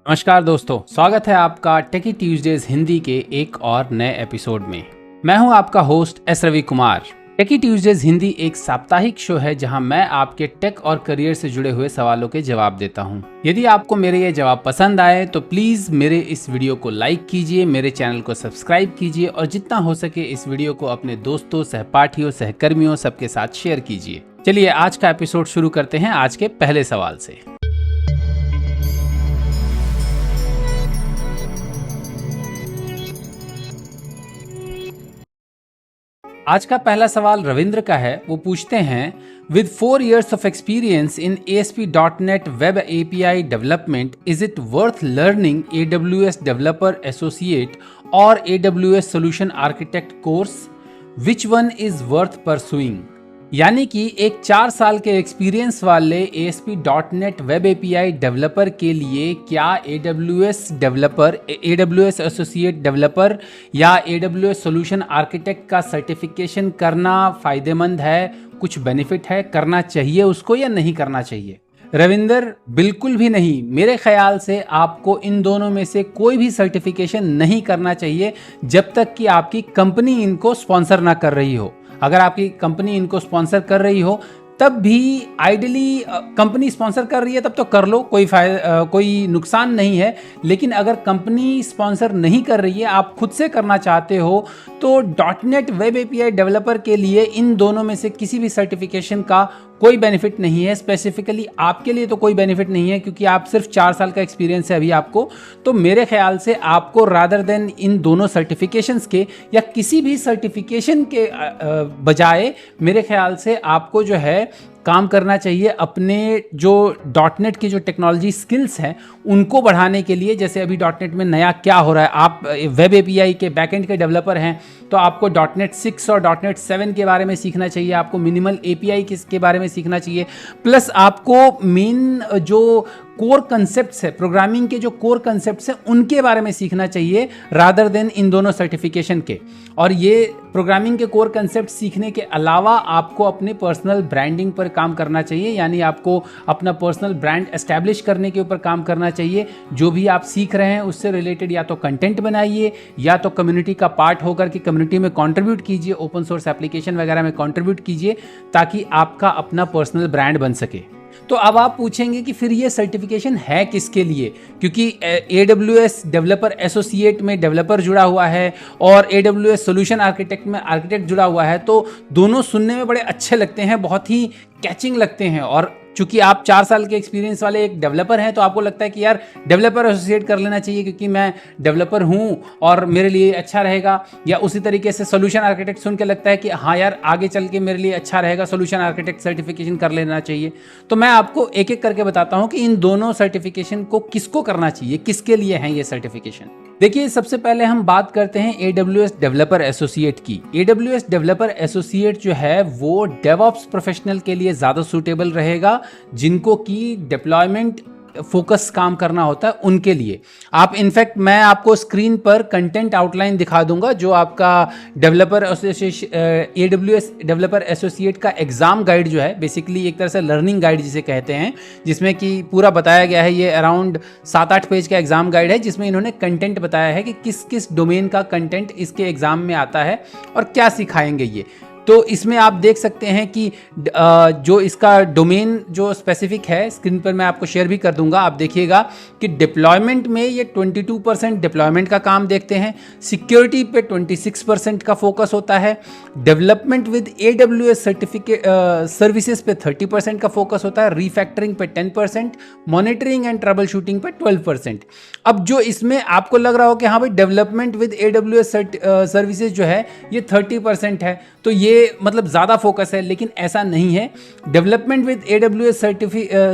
नमस्कार दोस्तों, स्वागत है आपका टेकी ट्यूजडेज हिंदी के एक और नए एपिसोड में। मैं हूं आपका होस्ट एस रवि कुमार। टेकी ट्यूजडेज हिंदी एक साप्ताहिक शो है जहां मैं आपके टेक और करियर से जुड़े हुए सवालों के जवाब देता हूं। यदि आपको मेरे ये जवाब पसंद आए तो प्लीज मेरे इस वीडियो को लाइक कीजिए, मेरे चैनल को सब्सक्राइब कीजिए और जितना हो सके इस वीडियो को अपने दोस्तों, सहपाठियों, सहकर्मियों सबके साथ शेयर कीजिए। चलिए आज का एपिसोड शुरू करते हैं आज के पहले सवाल से। आज का पहला सवाल रविंद्र का है। वो पूछते हैं, with 4 years of experience in ASP.NET Web API development, is it worth learning AWS Developer Associate or AWS Solution Architect course? Which one is worth pursuing? यानी कि एक 4 साल के एक्सपीरियंस वाले ASP.NET वेब API डेवलपर के लिए क्या AWS developer, AWS associate developer या AWS सोल्यूशन आर्किटेक्ट का सर्टिफिकेशन करना फ़ायदेमंद है? कुछ बेनिफिट है? करना चाहिए उसको या नहीं करना चाहिए? रविंदर, बिल्कुल भी नहीं। मेरे ख्याल से आपको इन दोनों में से कोई भी सर्टिफिकेशन नहीं करना चाहिए जब तक कि आपकी कंपनी इनको स्पॉन्सर ना कर रही हो। अगर आपकी कंपनी इनको स्पॉन्सर कर रही हो तब भी आइडियली कंपनी स्पॉन्सर कर रही है तब तो कर लो, कोई नुकसान नहीं है। लेकिन अगर कंपनी स्पॉन्सर नहीं कर रही है, आप खुद से करना चाहते हो, तो .NET वेब API डेवलपर के लिए इन दोनों में से किसी भी सर्टिफिकेशन का कोई बेनिफिट नहीं है। स्पेसिफिकली आपके लिए तो कोई बेनिफिट नहीं है क्योंकि आप सिर्फ 4 साल का एक्सपीरियंस है अभी आपको। तो मेरे ख्याल से आपको रादर देन इन दोनों सर्टिफिकेशंस के या किसी भी सर्टिफिकेशन के बजाय मेरे ख्याल से आपको जो है काम करना चाहिए अपने जो .NET की जो टेक्नोलॉजी स्किल्स हैं उनको बढ़ाने के लिए। जैसे अभी .NET में नया क्या हो रहा है, आप वेब API के बैकएंड के डेवलपर हैं तो आपको .NET 6 और .NET 7 के बारे में सीखना चाहिए, आपको मिनिमल API के बारे में सीखना चाहिए, प्लस आपको मेन जो कोर कंसेप्ट्स है, प्रोग्रामिंग के जो कोर कंसेप्ट्स हैं उनके बारे में सीखना चाहिए रादर देन इन दोनों सर्टिफिकेशन के। और ये प्रोग्रामिंग के कोर कंसेप्ट सीखने के अलावा आपको अपने पर्सनल ब्रांडिंग पर काम करना चाहिए, यानी आपको अपना पर्सनल ब्रांड एस्टैब्लिश करने के ऊपर काम करना चाहिए। जो भी आप सीख रहे हैं उससे रिलेटेड या तो कंटेंट बनाइए या तो कम्युनिटी का पार्ट होकर के कम्युनिटी में कंट्रीब्यूट कीजिए, ओपन सोर्स एप्लीकेशन वगैरह में कंट्रीब्यूट कीजिए ताकि आपका अपना पर्सनल ब्रांड बन सके। तो अब आप पूछेंगे कि फिर ये सर्टिफिकेशन है किसके लिए, क्योंकि AWS डेवलपर एसोसिएट में डेवलपर जुड़ा हुआ है और AWS सोल्यूशन आर्किटेक्ट में आर्किटेक्ट जुड़ा हुआ है, तो दोनों सुनने में बड़े अच्छे लगते हैं, बहुत ही कैचिंग लगते हैं। और चूंकि आप 4 साल के एक्सपीरियंस वाले एक डेवलपर हैं तो आपको लगता है कि यार डेवलपर एसोसिएट कर लेना चाहिए क्योंकि मैं डेवलपर हूं और मेरे लिए अच्छा रहेगा। या उसी तरीके से सोल्यूशन आर्किटेक्ट सुन के लगता है कि हाँ यार आगे चल के मेरे लिए अच्छा रहेगा, सोल्यूशन आर्किटेक्ट सर्टिफिकेशन कर लेना चाहिए। तो मैं आपको एक एक करके बताता हूं कि इन दोनों सर्टिफिकेशन को किसको करना चाहिए, किसके लिए हैं ये सर्टिफिकेशन। देखिए, सबसे पहले हम बात करते हैं AWS डेवलपर एसोसिएट की। AWS डेवलपर एसोसिएट जो है वो डेवऑप्स प्रोफेशनल के लिए ज़्यादा सूटेबल रहेगा, जिनको की डिप्लॉयमेंट फोकस काम करना होता है उनके लिए। आप इनफैक्ट मैं आपको स्क्रीन पर कंटेंट आउटलाइन दिखा दूंगा जो आपका developer association AWS developer associate का एग्जाम गाइड जो है, बेसिकली एक तरह से लर्निंग गाइड जिसे कहते हैं, जिसमें कि पूरा बताया गया है। ये अराउंड 7-8 पेज का एग्जाम गाइड है जिसमें इन्होंने कंटेंट बताया है कि किस किस डोमेन का कंटेंट इसके एग्जाम में आता है और क्या सिखाएंगे ये। तो इसमें आप देख सकते हैं कि जो इसका डोमेन जो स्पेसिफिक है, स्क्रीन पर मैं आपको शेयर भी कर दूंगा, आप देखिएगा कि डिप्लॉयमेंट में ये 22% डिप्लॉयमेंट का काम देखते हैं, सिक्योरिटी पे 26% का फोकस होता है, डेवलपमेंट विद AWS सर्विसेज पे 30% का फोकस होता है, रीफैक्टरिंग पे 10%, मॉनिटरिंग एंड ट्रबल शूटिंग पे 12%। अब जो इसमें आपको लग रहा हो कि हाँ भाई डेवलपमेंट विद AWS सर्विसेज जो है ये 30% है तो ये मतलब ज़्यादा फोकस है, लेकिन ऐसा नहीं है। डेवलपमेंट विद AWS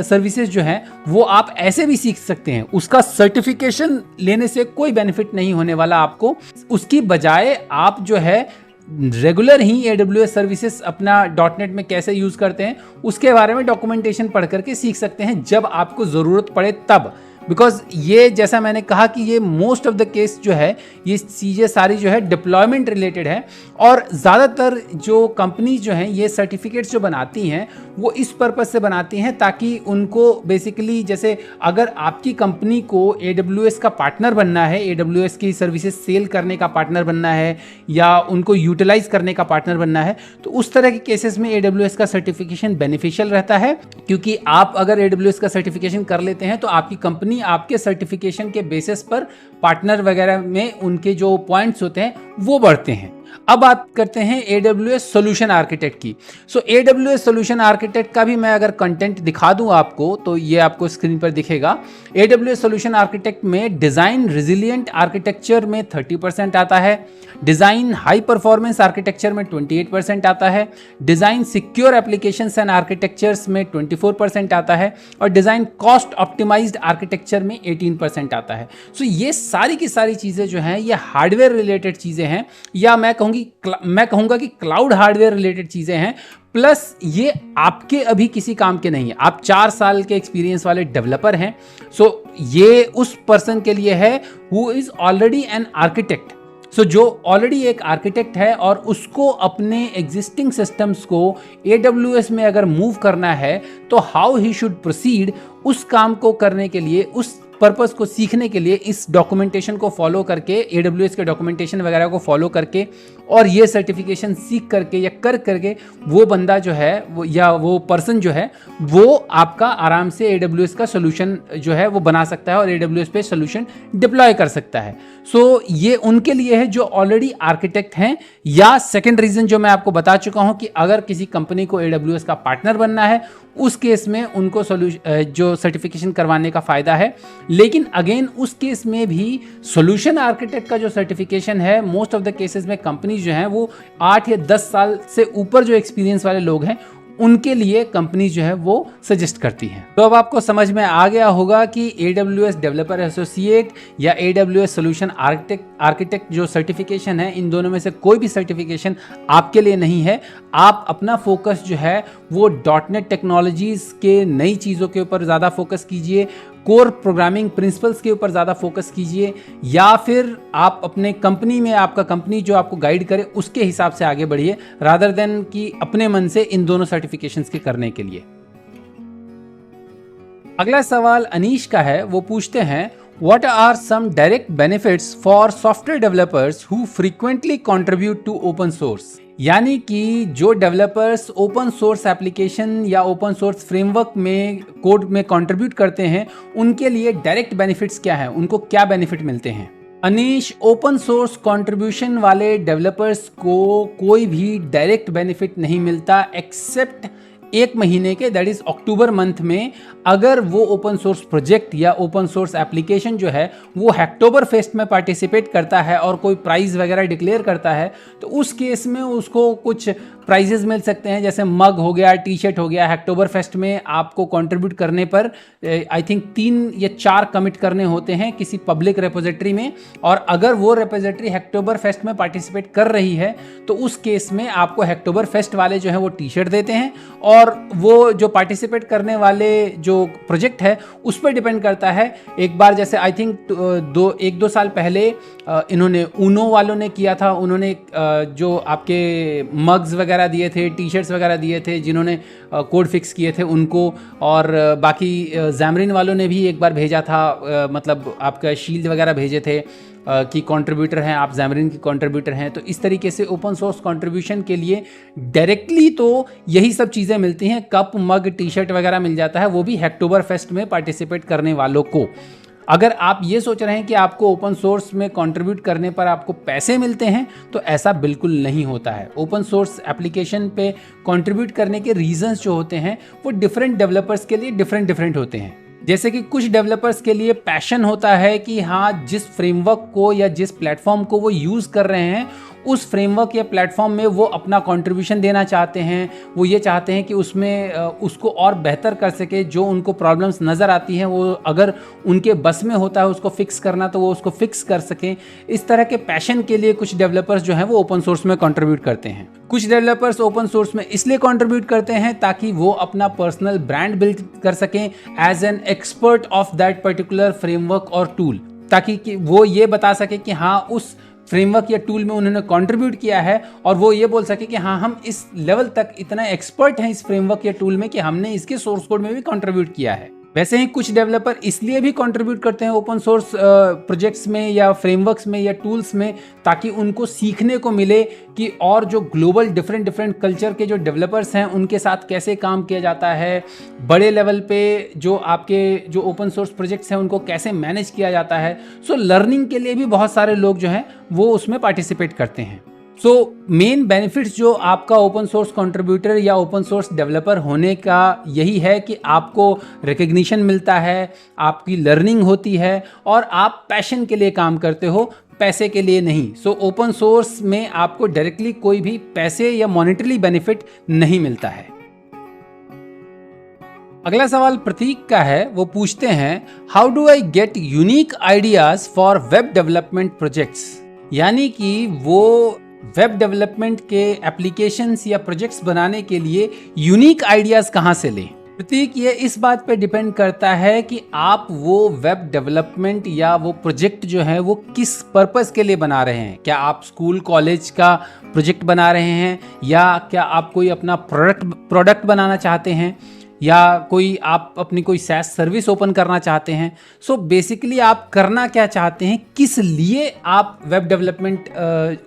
सर्विसेज जो है वो आप ऐसे भी सीख सकते हैं, उसका सर्टिफिकेशन लेने से कोई बेनिफिट नहीं होने वाला आपको। उसकी बजाय आप जो है रेगुलर ही AWS सर्विसेज अपना .NET में कैसे यूज़ करते हैं उसके बारे में डॉक्यूमेंटेशन पढ़ करके सीख सकते हैं जब आपको ज़रूरत पड़े तब। बिकॉज ये जैसा मैंने कहा कि ये मोस्ट ऑफ द केस जो है ये चीज़ें सारी जो है डिप्लॉयमेंट रिलेटेड है। और ज़्यादातर जो कंपनीज जो हैं ये सर्टिफिकेट्स जो बनाती हैं वो इस पर्पज़ से बनाती हैं ताकि उनको बेसिकली, जैसे अगर आपकी कंपनी को AWS का पार्टनर बनना है, AWS की सर्विसेज सेल करने का पार्टनर बनना है या उनको यूटिलाइज करने का पार्टनर बनना है, तो उस तरह के केसेस में AWS का सर्टिफिकेशन बेनिफिशियल रहता है। क्योंकि आप अगर AWS का सर्टिफिकेशन कर लेते हैं तो आपकी कंपनी आपके सर्टिफिकेशन के बेसिस पर पार्टनर वगैरह में उनके जो पॉइंट्स होते हैं वो बढ़ते हैं। अब बात करते हैं AWS सॉल्यूशन आर्किटेक्ट की। सो AWS सॉल्यूशन आर्किटेक्ट का भी मैं अगर कंटेंट दिखा दूं आपको तो ये आपको स्क्रीन पर दिखेगा। AWS सॉल्यूशन आर्किटेक्ट में डिजाइन रिजिलिएंट आर्किटेक्चर में 30% आता है, डिजाइन हाई परफॉर्मेंस आर्किटेक्चर में 28% आता है, design secure applications and architectures में 24% आता है और डिजाइन कॉस्ट ऑप्टिमाइज्ड आर्किटेक्चर में 18% आता है। सो ये सारी की सारी चीजें जो हैं ये हार्डवेयर रिलेटेड चीजें हैं, या मैं कहूंगा कि क्लाउड हार्डवेयर रिलेटेड चीजें हैं। प्लस ये आपके अभी किसी काम के नहीं है, आप 4 साल के एक्सपीरियंस वाले डेवलपर हैं। सो ये उस पर्सन के लिए है who is already an architect. So जो ऑलरेडी एक आर्किटेक्ट है और उसको अपने एग्जिस्टिंग सिस्टम्स को AWS में अगर मूव करना है तो हाउ ही शुड प्रोसीड, उस काम को करने के लिए, उस पर्पस को सीखने के लिए इस डॉक्यूमेंटेशन को फॉलो करके, AWS के डॉक्यूमेंटेशन वगैरह को फॉलो करके और ये सर्टिफिकेशन सीख करके या करके वो बंदा जो है वो या वो पर्सन जो है वो आपका आराम से AWS का सोल्यूशन जो है वो बना सकता है और AWS पे सोल्यूशन डिप्लॉय कर सकता है। सो ये उनके लिए है जो ऑलरेडी आर्किटेक्ट हैं। या सेकेंड रीजन जो मैं आपको बता चुका हूं कि अगर किसी कंपनी को AWS का पार्टनर बनना है उस केस में उनको जो सर्टिफिकेशन करवाने का फायदा है। लेकिन अगेन उस केस में भी सॉल्यूशन आर्किटेक्ट का जो सर्टिफिकेशन है मोस्ट ऑफ द केसेस में कंपनी जो है वो 8 या 10 साल से ऊपर जो एक्सपीरियंस वाले लोग हैं उनके लिए कंपनी जो है वो सजेस्ट करती है। तो अब आपको समझ में आ गया होगा कि AWS डेवलपर एसोसिएट या AWS सॉल्यूशन आर्किटेक्ट जो सर्टिफिकेशन है, इन दोनों में से कोई भी सर्टिफिकेशन आपके लिए नहीं है। आप अपना फोकस जो है वो .NET टेक्नोलॉजीज के नई चीज़ों के ऊपर ज़्यादा फोकस कीजिए, कोर प्रोग्रामिंग प्रिंसिपल्स के ऊपर ज़्यादा फोकस कीजिए, या फिर आप अपने कंपनी में आपका कंपनी जो आपको गाइड करे उसके हिसाब से आगे बढ़िए रादर देन कि अपने मन से इन दोनों सर्टिफिकेशंस के करने के लिए। अगला सवाल अनीश का है, वो पूछते हैं What are some direct benefits for software developers who frequently contribute to open source? यानी कि जो डेवलपर्स ओपन सोर्स एप्लीकेशन या ओपन सोर्स फ्रेमवर्क में कोड में कंट्रीब्यूट करते हैं उनके लिए डायरेक्ट बेनिफिट्स क्या है, उनको क्या बेनिफिट मिलते हैं। अनीश, ओपन सोर्स कंट्रीब्यूशन वाले डेवलपर्स को कोई भी डायरेक्ट बेनिफिट नहीं मिलता एक्सेप्ट 1 महीने के, दैट इज अक्टूबर मंथ में अगर वो ओपन सोर्स प्रोजेक्ट या ओपन सोर्स एप्लीकेशन जो है वो हैक्टोबर फेस्ट में पार्टिसिपेट करता है और कोई प्राइज वगैरह डिक्लेयर करता है तो उस केस में उसको कुछ प्राइजेस मिल सकते हैं, जैसे मग हो गया, टी शर्ट हो गया। हैक्टोबर फेस्ट में आपको कंट्रीब्यूट करने पर आई थिंक 3 या 4 कमिट करने होते हैं किसी पब्लिक रेपोजिटरी में, और अगर वो रेपोजिटरी हैक्टोबर फेस्ट में पार्टिसिपेट कर रही है तो उस केस में आपको हैक्टोबर फेस्ट वाले जो है वो टी शर्ट देते हैं, और वो जो पार्टिसिपेट करने वाले जो प्रोजेक्ट है उस पर डिपेंड करता है। एक बार जैसे आई थिंक 1-2 साल पहले इन्होंने ऊनो वालों ने किया था, उन्होंने जो आपके मग्स वगैरह दिए थे, टी शर्ट्स वगैरह दिए थे जिन्होंने कोड फिक्स किए थे उनको, और बाकी जैमरिन वालों ने भी एक बार भेजा था, मतलब आपका शील्ड वगैरह भेजे थे कि कंट्रीब्यूटर हैं आप, जैमरिन के कंट्रीब्यूटर हैं। तो इस तरीके से ओपन सोर्स कंट्रीब्यूशन के लिए डायरेक्टली तो यही सब चीज़ें मिलती हैं, कप मग टी शर्ट वगैरह मिल जाता है, वो भी हैक्टोबर फेस्ट में पार्टिसिपेट करने वालों को। अगर आप ये सोच रहे हैं कि आपको ओपन सोर्स में कंट्रीब्यूट करने पर आपको पैसे मिलते हैं तो ऐसा बिल्कुल नहीं होता है। ओपन सोर्स एप्लीकेशन पे कंट्रीब्यूट करने के रीजंस जो होते हैं वो डिफरेंट डेवलपर्स के लिए डिफरेंट होते हैं। जैसे कि कुछ डेवलपर्स के लिए पैशन होता है कि हाँ, जिस फ्रेमवर्क को या जिस प्लेटफॉर्म को वो यूज़ कर रहे हैं उस फ्रेमवर्क या प्लेटफॉर्म में वो अपना कंट्रीब्यूशन देना चाहते हैं, वो ये चाहते हैं कि उसमें उसको और बेहतर कर सके, जो उनको प्रॉब्लम्स नज़र आती हैं वो अगर उनके बस में होता है उसको फिक्स करना तो वो उसको फिक्स कर सकें। इस तरह के पैशन के लिए कुछ डेवलपर्स जो हैं वो ओपन सोर्स में कंट्रीब्यूट करते हैं। कुछ डेवलपर्स ओपन सोर्स में इसलिए कंट्रीब्यूट करते हैं ताकि वो अपना पर्सनल ब्रांड बिल्ड कर सकें as an expert of that particular framework और टूल, ताकि कि वो ये बता सके कि हाँ उस फ्रेमवर्क या टूल में उन्होंने कंट्रीब्यूट किया है, और वो ये बोल सके कि हाँ हम इस लेवल तक इतना एक्सपर्ट हैं इस फ्रेमवर्क या टूल में कि हमने इसके सोर्स कोड में भी कंट्रीब्यूट किया है। वैसे ही कुछ डेवलपर इसलिए भी कंट्रीब्यूट करते हैं ओपन सोर्स प्रोजेक्ट्स में या फ्रेमवर्क्स में या टूल्स में, ताकि उनको सीखने को मिले कि और जो ग्लोबल डिफरेंट कल्चर के जो डेवलपर्स हैं उनके साथ कैसे काम किया जाता है, बड़े लेवल पे जो आपके जो ओपन सोर्स प्रोजेक्ट्स हैं उनको कैसे मैनेज किया जाता है। सो लर्निंग के लिए भी बहुत सारे लोग जो हैं वो उसमें पार्टिसिपेट करते हैं। सो मेन बेनिफिट्स जो आपका ओपन सोर्स कंट्रीब्यूटर या ओपन सोर्स डेवलपर होने का यही है कि आपको रिकग्निशन मिलता है, आपकी लर्निंग होती है और आप पैशन के लिए काम करते हो, पैसे के लिए नहीं। सो ओपन सोर्स में आपको डायरेक्टली कोई भी पैसे या मॉनेटरी बेनिफिट नहीं मिलता है। अगला सवाल प्रतीक का है, वो पूछते हैं how do I get unique ideas for web development projects, यानी कि वो वेब डेवलपमेंट के एप्लीकेशंस या प्रोजेक्ट्स बनाने के लिए यूनिक आइडियाज कहाँ से लें। प्रतीक, ये इस बात पे डिपेंड करता है कि आप वो वेब डेवलपमेंट या वो प्रोजेक्ट जो है वो किस पर्पस के लिए बना रहे हैं। क्या आप स्कूल कॉलेज का प्रोजेक्ट बना रहे हैं, या क्या आप कोई अपना प्रोडक्ट बनाना चाहते हैं, या कोई आप अपनी कोई SaaS सर्विस ओपन करना चाहते हैं। सो बेसिकली आप करना क्या चाहते हैं, किस लिए आप वेब डेवलपमेंट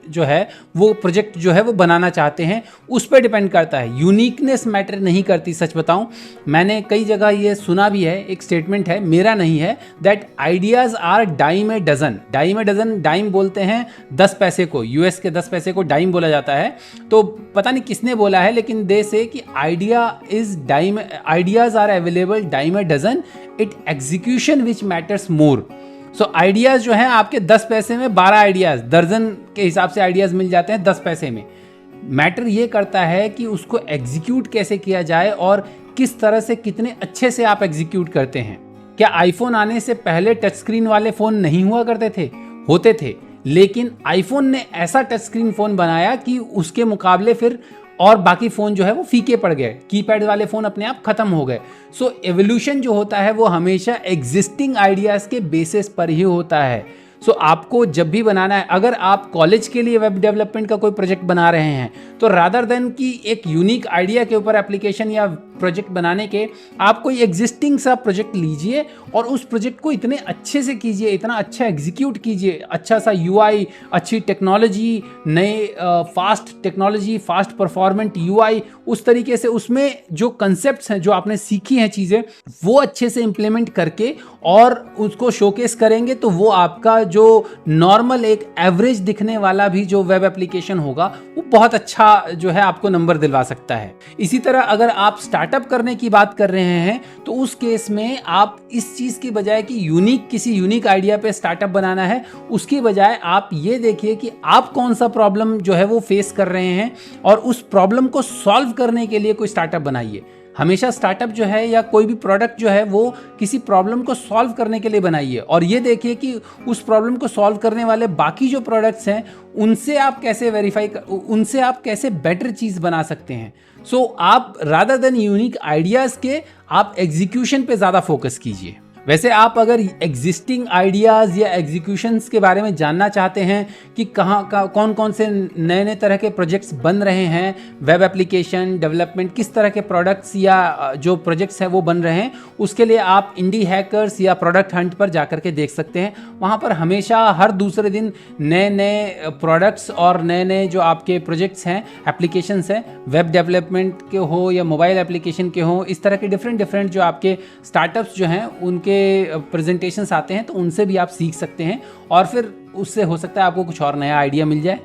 जो है वो प्रोजेक्ट जो है वो बनाना चाहते हैं, उस पर डिपेंड करता है। यूनिकनेस मैटर नहीं करती। सच बताऊं, मैंने कई जगह ये सुना भी है, एक स्टेटमेंट है, मेरा नहीं है, that ideas are dime a dozen. Dime a dozen, dime बोलते हैं 10 पैसे को, US के 10 पैसे को डाइम बोला जाता है। तो पता नहीं किसने बोला है, लेकिन दे से कि idea is dime, ideas are available dime a dozen, it execution which matters more। so ideas जो हैं आपके 10 पैसे में 12 आइडियाज, दर्जन के हिसाब से आइडियाज मिल जाते हैं 10 पैसे में। मैटर ये करता है कि उसको एग्जीक्यूट कैसे किया जाए और किस तरह से, कितने अच्छे से आप एग्जीक्यूट करते हैं। क्या आईफोन आने से पहले टच स्क्रीन वाले फोन नहीं हुआ करते थे? होते थे, लेकिन आईफोन ने ऐसा टच स्क्रीन फोन बनाया कि उसके मुकाबले फिर और बाकी फ़ोन जो है वो फीके पड़ गए, कीपैड वाले फ़ोन अपने आप ख़त्म हो गए। सो एवोल्यूशन जो होता है वो हमेशा एग्जिस्टिंग आइडियाज़ के बेसिस पर ही होता है। सो आपको जब भी बनाना है, अगर आप कॉलेज के लिए वेब डेवलपमेंट का कोई प्रोजेक्ट बना रहे हैं, तो रादर देन कि एक यूनिक आइडिया के ऊपर एप्लीकेशन या प्रोजेक्ट बनाने के, आप कोई एग्जिस्टिंग सा प्रोजेक्ट लीजिए और उस प्रोजेक्ट को इतने अच्छे से कीजिए, इतना अच्छा एग्जीक्यूट कीजिए, अच्छा सा UI, अच्छी टेक्नोलॉजी, नए fast technology, fast performant UI, उस तरीके से उसमें जो कंसेप्ट्स हैं, जो आपने सीखी हैं चीज़ें, वो अच्छे से इम्प्लीमेंट करके और उसको शोकेस करेंगे, तो वो आपका जो नॉर्मल एक एवरेज दिखने वाला भी जो वेब एप्लीकेशन होगा वो बहुत अच्छा जो है आपको नंबर दिलवा सकता है। इसी तरह अगर आप स्टार्टअप करने की बात कर रहे हैं, तो उस केस में आप इस चीज़ की बजाय कि किसी यूनिक आइडिया पे स्टार्टअप बनाना है, उसकी बजाय आप ये देखिए कि आप कौन सा प्रॉब्लम जो है वो फेस कर रहे हैं और उस प्रॉब्लम को सॉल्व करने के लिए कोई स्टार्टअप बनाइए। हमेशा स्टार्टअप जो है या कोई भी प्रोडक्ट जो है वो किसी प्रॉब्लम को सॉल्व करने के लिए बनाइए, और ये देखिए कि उस प्रॉब्लम को सॉल्व करने वाले बाकी जो प्रोडक्ट्स हैं उनसे आप कैसे बेटर चीज़ बना सकते हैं। सो आप रादर देन यूनिक आइडियाज़ के, आप एग्जीक्यूशन पे ज़्यादा फोकस कीजिए। वैसे आप अगर एग्जिस्टिंग आइडियाज़ या एग्जीक्यूशंस के बारे में जानना चाहते हैं कि कौन कौन से नए नए तरह के प्रोजेक्ट्स बन रहे हैं, वेब एप्लीकेशन डेवलपमेंट, किस तरह के प्रोडक्ट्स या जो प्रोजेक्ट्स हैं वो बन रहे हैं, उसके लिए आप इंडी हैकर्स या प्रोडक्ट हंट पर जाकर के देख सकते हैं। वहाँ पर हमेशा हर दूसरे दिन नए नए प्रोडक्ट्स और नए नए जो आपके प्रोजेक्ट्स हैं, एप्लीकेशंस हैं, वेब डेवलपमेंट के हो या मोबाइल एप्लीकेशन के हो, इस तरह के डिफरेंट जो आपके स्टार्टअप्स जो हैं उनके प्रेजेंटेशंस आते हैं, तो उनसे भी आप सीख सकते हैं और फिर उससे हो सकता है आपको कुछ और नया आइडिया मिल जाए।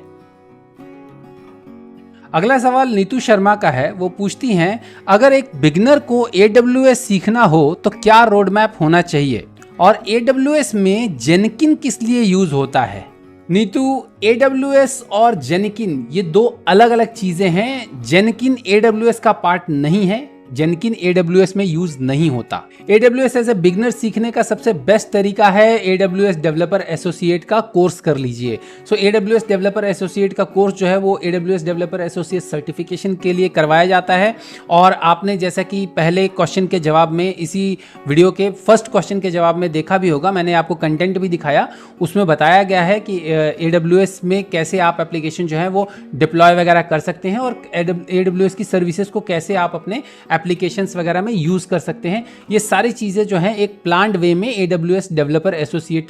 अगला सवाल नीतू शर्मा का है, वो पूछती हैं अगर एक बिगिनर को AWS सीखना हो तो क्या रोड मैप होना चाहिए, और AWS में जेनकिन किस लिए यूज होता है। नीतू, AWS और जेनकिन ये दो अलग अलग चीजें हैं। जेनकिन AWS का पार्ट नहीं है, जेनकिन AWS में यूज नहीं होता। AWS एज ए बिगनर सीखने का सबसे बेस्ट तरीका है AWS डेवलपर एसोसिएट का कोर्स कर लीजिए। सो AWS डेवलपर एसोसिएट का कोर्स जो है वो AWS डेवलपर एसोसिएट सर्टिफिकेशन के लिए करवाया जाता है। और आपने जैसा कि पहले क्वेश्चन के जवाब में, इसी वीडियो के फर्स्ट क्वेश्चन के जवाब में देखा भी होगा, मैंने आपको कंटेंट भी दिखाया, उसमें बताया गया है कि AWS में कैसे आप एप्लीकेशन जो है वो डिप्लॉय वगैरह कर सकते हैं और AWS की सर्विसेज को कैसे आप अपने एप्लीकेशंस वगैरह में यूज कर सकते हैं। ये सारी चीजें जो हैं एक प्लान्ड वे में AWS डेवलपर एसोसिएट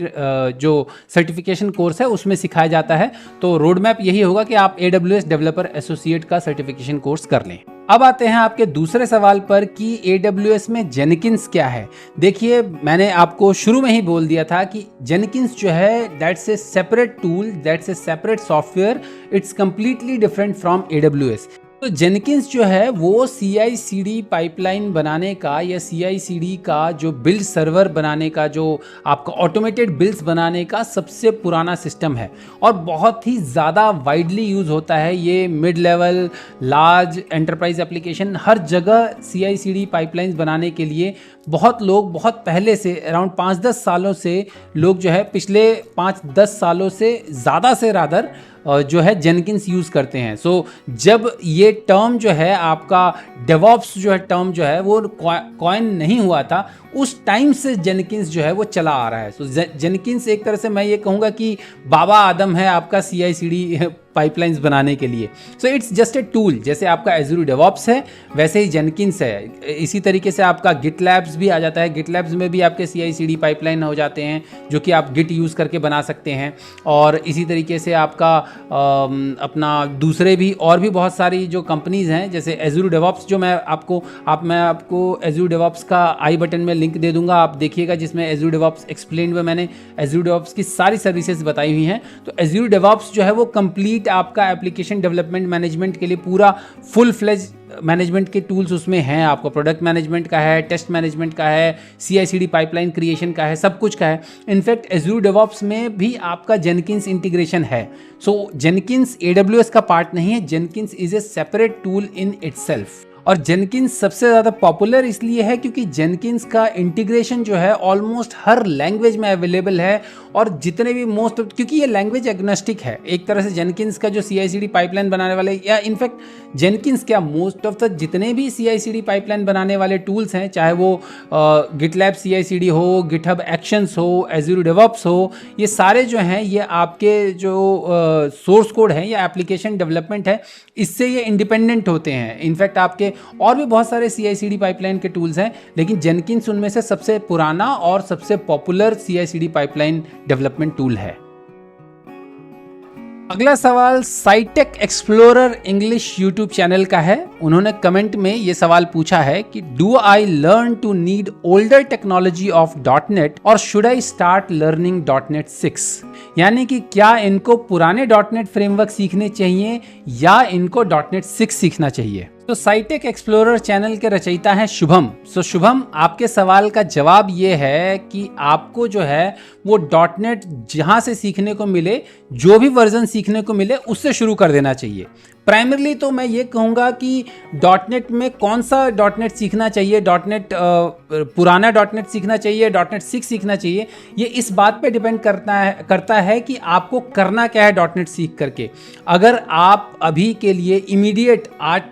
जो सर्टिफिकेशन कोर्स है उसमें सिखाया जाता है। तो रोड मैप यही होगा कि आप AWS डेवलपर एसोसिएट का सर्टिफिकेशन कोर्स कर लें। अब आते हैं आपके दूसरे सवाल पर कि AWS में जेनकिंस क्या है। देखिए, मैंने आपको शुरू में ही बोल दिया था कि जेनकिंस जो है that's a separate tool, that's a separate software, it's completely different from AWS। तो जेनकिंस जो है वो CI/CD पाइपलाइन बनाने का या CI/CD का जो बिल्ड सर्वर बनाने का, जो आपका ऑटोमेटेड बिल्ड्स बनाने का सबसे पुराना सिस्टम है और बहुत ही ज़्यादा वाइडली यूज़ होता है। ये mid level, large enterprise application, हर जगह CI/CD पाइपलाइंस बनाने के लिए बहुत लोग, बहुत पहले से, अराउंड 5-10 सालों से लोग जो है, पिछले 5-10 सालों से ज़्यादा से रादर जो है जेनकिंस यूज़ करते हैं। सो जब ये टर्म जो है आपका डेवॉप्स जो है टर्म जो है वो कॉइन नहीं हुआ था, उस टाइम से जेनकिंस जो है वो चला आ रहा है। सो जेनकिंस एक तरह से मैं ये कहूँगा कि बाबा आदम है आपका CI/CD पाइपलाइंस बनाने के लिए। So it's just a tool. जैसे आपका एज़ूर डेवॉप्स है वैसे ही जेनकिंस है। इसी तरीके से आपका गिटलैब्स भी आ जाता है। गिटलैब्स में भी आपके CI/CD पाइपलाइन हो जाते हैं जो कि आप गिट यूज़ करके बना सकते हैं। और इसी तरीके से आपका अपना दूसरे भी और भी बहुत सारी जो कंपनीज़ हैं, जैसे एज़ूर डेवॉप्स, जो मैं आपको एज़ूर डेवॉप्स का आई बटन में लिंक दे दूंगा, आप देखिएगा, जिसमें एज़ूर डेवॉप्स एक्सप्लेन में मैंने एज़ूर डेवॉप्स की सारी सर्विसेज बताई हुई हैं। तो एज़ूर डेवॉप्स जो है वो कंप्लीट आपका एप्लीकेशन डेवलपमेंट मैनेजमेंट के लिए पूरा फुल फ्लेज मैनेजमेंट के टूल्स उसमें हैं। आपको प्रोडक्ट मैनेजमेंट का है, टेस्ट मैनेजमेंट का है, CI/CD पाइपलाइन क्रिएशन का है, सब कुछ का है। इनफैक्ट एज़ूर डेवॉप्स में भी आपका जेनकिंस इंटीग्रेशन है। सो जेनकिंस AWS का पार्ट नहीं है, Jenkins is a separate tool in itself. और जेनकिंस सबसे ज़्यादा पॉपुलर इसलिए है क्योंकि जेनकिंस का इंटीग्रेशन जो है ऑलमोस्ट हर लैंग्वेज में अवेलेबल है। और जितने भी क्योंकि ये लैंग्वेज एग्नोस्टिक है एक तरह से, जेनकिंस का जो CI/CD पाइपलाइन बनाने वाले, या इनफैक्ट जेनकिंस क्या, मोस्ट ऑफ द जितने भी CI/CD पाइपलाइन बनाने वाले टूल्स हैं, चाहे वो गिटलैब CI/CD हो, गिटहब एक्शंस हो, एज़ूर डेवॉप्स हो, ये सारे जो हैं ये आपके जो सोर्स कोड है या एप्लीकेशन डेवलपमेंट है, इससे ये इंडिपेंडेंट होते हैं। इनफैक्ट आपके और भी बहुत सारे CI/CD पाइपलाइन के टूल्स हैं, लेकिन जेनकिंस उनमें से सबसे पुराना और सबसे popular CI/CD pipeline development tool है। अगला सवाल Scitech explorer English YouTube channel का है। उन्होंने कमेंट में ये सवाल पूछा है कि do I learn to need older technology of .NET और should I start learning .NET 6, यानी कि क्या इनको पुराने .NET फ्रेमवर्क सीखने चाहिए या इनको .NET 6 सीखना चाहिए। तो साइटेक एक्सप्लोरर चैनल के रचयिता हैं शुभम। सो शुभम, आपके सवाल का जवाब ये है कि आपको जो है वो .NET जहां से सीखने को मिले, जो भी वर्जन सीखने को मिले, उससे शुरू कर देना चाहिए। प्राइमरली तो मैं ये कहूँगा कि .NET में कौन सा .NET सीखना चाहिए, पुराना .NET सीखना चाहिए, .NET 6 सीखना चाहिए, ये इस बात पे डिपेंड करता है कि आपको करना क्या है .NET सीख करके। अगर आप अभी के लिए इमीडिएट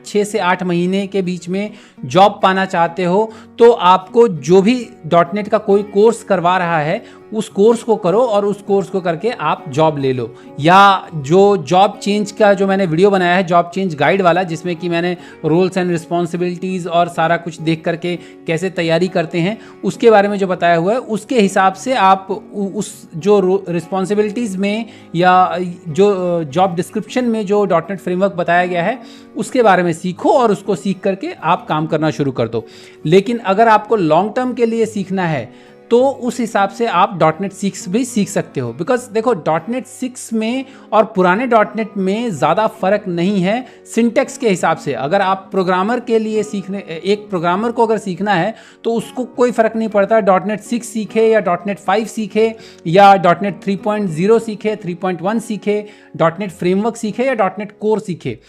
6 से 8 महीने के बीच में जॉब पाना चाहते हो, तो आपको जो भी .NET का कोई कोर्स करवा रहा है उस कोर्स को करो और उस कोर्स को करके आप जॉब ले लो। या जो जॉब चेंज का जो मैंने वीडियो बनाया है, जॉब चेंज गाइड वाला, जिसमें कि मैंने रोल्स एंड रिस्पॉन्सिबिलिटीज़ और सारा कुछ देख करके कैसे तैयारी करते हैं उसके बारे में जो बताया हुआ है, उसके हिसाब से आप उस जो रिस्पॉन्सिबिलिटीज़ में या जो जॉब डिस्क्रिप्शन में जो .NET फ्रेमवर्क बताया गया है उसके बारे में सीखो और उसको सीख करके आप काम करना शुरू कर दो। लेकिन अगर आपको लॉन्ग टर्म के लिए सीखना है तो उस हिसाब से आप .NET 6 भी सीख सकते हो। बिकॉज देखो .NET 6 में और पुराने .NET में ज़्यादा फर्क नहीं है सिंटेक्स के हिसाब से। अगर आप प्रोग्रामर के लिए सीखने, एक प्रोग्रामर को अगर सीखना है तो उसको कोई फर्क नहीं पड़ता .NET 6 सीखे या .NET 5 सीखे या .NET 3.0 सीखे, 3.1 सीखे, .NET फ्रेमवर्क सीखे या .NET कोर सीखे।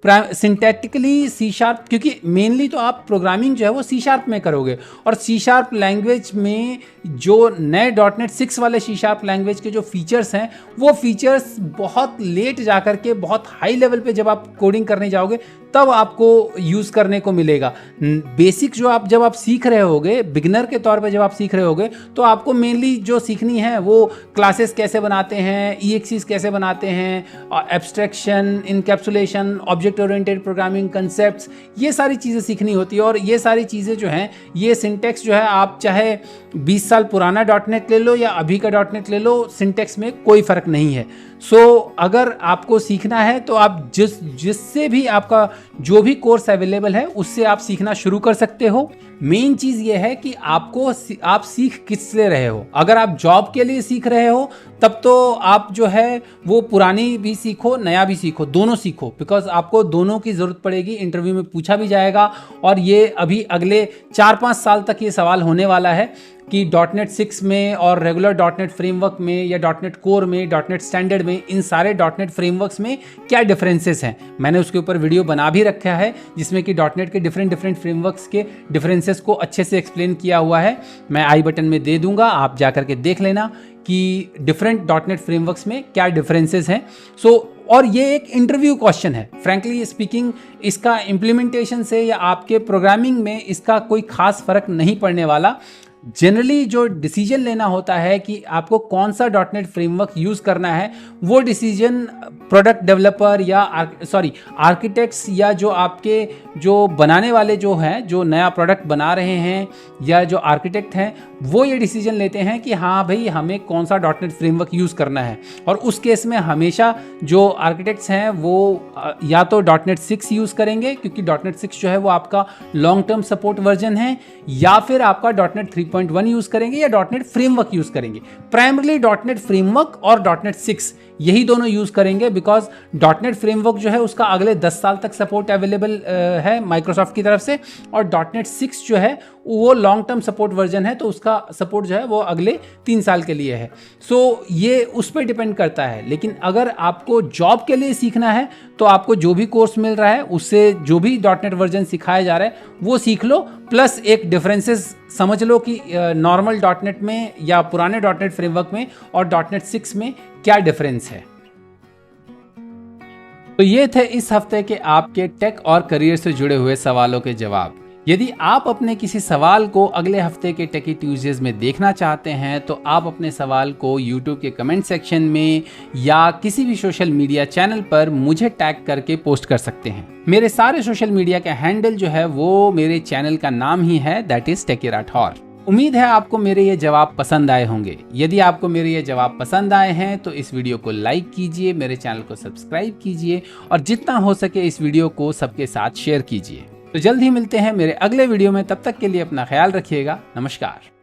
सिंटैक्टिकली C#, क्योंकि मेनली तो आप प्रोग्रामिंग जो है वो C# में करोगे, और C# लैंग्वेज में जो नए .NET 6 वाले C# लैंग्वेज के जो फीचर्स हैं वो फीचर्स बहुत लेट जा कर के बहुत हाई लेवल पे जब आप कोडिंग करने जाओगे तब आपको यूज़ करने को मिलेगा। बेसिक जो आप जब आप सीख रहे होगे, बिगिनर के तौर पे जब आप सीख रहे होगे, तो आपको मेनली जो सीखनी है वो क्लासेस कैसे बनाते हैं, EXEs कैसे बनाते हैं, abstraction, encapsulation, object oriented programming concepts, ये सारी चीज़ें सीखनी होती है। और ये सारी चीज़ें जो हैं, ये सिंटेक्स जो है, आप चाहे 20 साल पुराना .NET ले लो या अभी का .NEट ले लो, सिंटेक्स में कोई फ़र्क नहीं है। अगर आपको सीखना है तो आप जिससे भी आपका जो भी कोर्स अवेलेबल है उससे आप सीखना शुरू कर सकते हो। मेन चीज़ ये है कि आप सीख किस ले रहे हो। अगर आप जॉब के लिए सीख रहे हो तब तो आप जो है वो पुरानी भी सीखो, नया भी सीखो, दोनों सीखो, बिकॉज आपको दोनों की ज़रूरत पड़ेगी। इंटरव्यू में पूछा भी जाएगा, और ये अभी अगले 4-5 साल तक ये सवाल होने वाला है कि .NET 6 में और रेगुलर .NET फ्रेमवर्क में या .NET कोर में, .NET स्टैंडर्ड में, इन सारे .NET फ्रेमवर्क्स में क्या डिफरेंसेस हैं। मैंने उसके ऊपर वीडियो बना भी रखा है जिसमें कि .NET के डिफरेंट फ्रेमवर्क्स के डिफरेंसेस को अच्छे से एक्सप्लेन किया हुआ है। मैं आई बटन में दे दूंगा, आप जा करके देख लेना कि डिफरेंट .NET फ्रेमवर्क्स में क्या डिफरेंसेस हैं। और ये एक इंटरव्यू क्वेश्चन है। फ्रैंकली स्पीकिंग, इसका इम्प्लीमेंटेशन से या आपके प्रोग्रामिंग में इसका कोई खास फर्क नहीं पड़ने वाला। जनरली जो डिसीजन लेना होता है कि आपको कौन सा .NET फ्रेमवर्क यूज़ करना है, वो डिसीजन प्रोडक्ट डेवलपर या आर्किटेक्ट्स या जो आपके जो बनाने वाले जो हैं, जो नया प्रोडक्ट बना रहे हैं, या जो आर्किटेक्ट हैं, वो ये डिसीजन लेते हैं कि हाँ भाई हमें कौन सा .NET फ्रेमवर्क यूज़ करना है। और उस केस में हमेशा जो आर्किटेक्ट्स हैं वो या तो .NET 6 यूज़ करेंगे, क्योंकि .NET 6 जो है वो आपका लॉन्ग टर्म सपोर्ट वर्जन है, या फिर आपका .NET 3.1 यूज़ करेंगे या .NET फ्रेमवर्क यूज़ करेंगे। प्राइमरली .NET फ्रेमवर्क और .NET 6 यही दोनों यूज़ करेंगे, बिकॉज .NET फ्रेमवर्क जो है उसका अगले 10 साल तक सपोर्ट अवेलेबल है माइक्रोसॉफ्ट की तरफ से, और .NET 6 जो है वो लॉन्ग टर्म सपोर्ट वर्जन है, तो उसका सपोर्ट जो है वो अगले 3 साल के लिए है। ये उस पर डिपेंड करता है। लेकिन अगर आपको जॉब के लिए सीखना है तो आपको जो भी कोर्स मिल रहा है उससे जो भी .NET वर्जन सिखाया जा रहा है वो सीख लो, प्लस एक डिफरेंसेस समझ लो कि नॉर्मल .NET में या पुराने .NET फ्रेमवर्क में और .NET 6 में क्या डिफरेंस है। तो ये थे इस हफ्ते के आपके टेक और करियर से जुड़े हुए सवालों के जवाब। यदि आप अपने किसी सवाल को अगले हफ्ते के टेकी ट्यूजडेज में देखना चाहते हैं तो आप अपने सवाल को YouTube के कमेंट सेक्शन में या किसी भी सोशल मीडिया चैनल पर मुझे टैग करके पोस्ट कर सकते हैं। मेरे सारे सोशल मीडिया का हैंडल जो है वो मेरे चैनल का नाम ही है, दैट इज टेकी राठौर। उम्मीद है आपको मेरे ये जवाब पसंद आए होंगे। यदि आपको मेरे ये जवाब पसंद आए हैं तो इस वीडियो को लाइक कीजिए, मेरे चैनल को सब्सक्राइब कीजिए और जितना हो सके इस वीडियो को सबके साथ शेयर कीजिए। तो जल्द ही मिलते हैं मेरे अगले वीडियो में, तब तक के लिए अपना ख्याल रखिएगा। नमस्कार।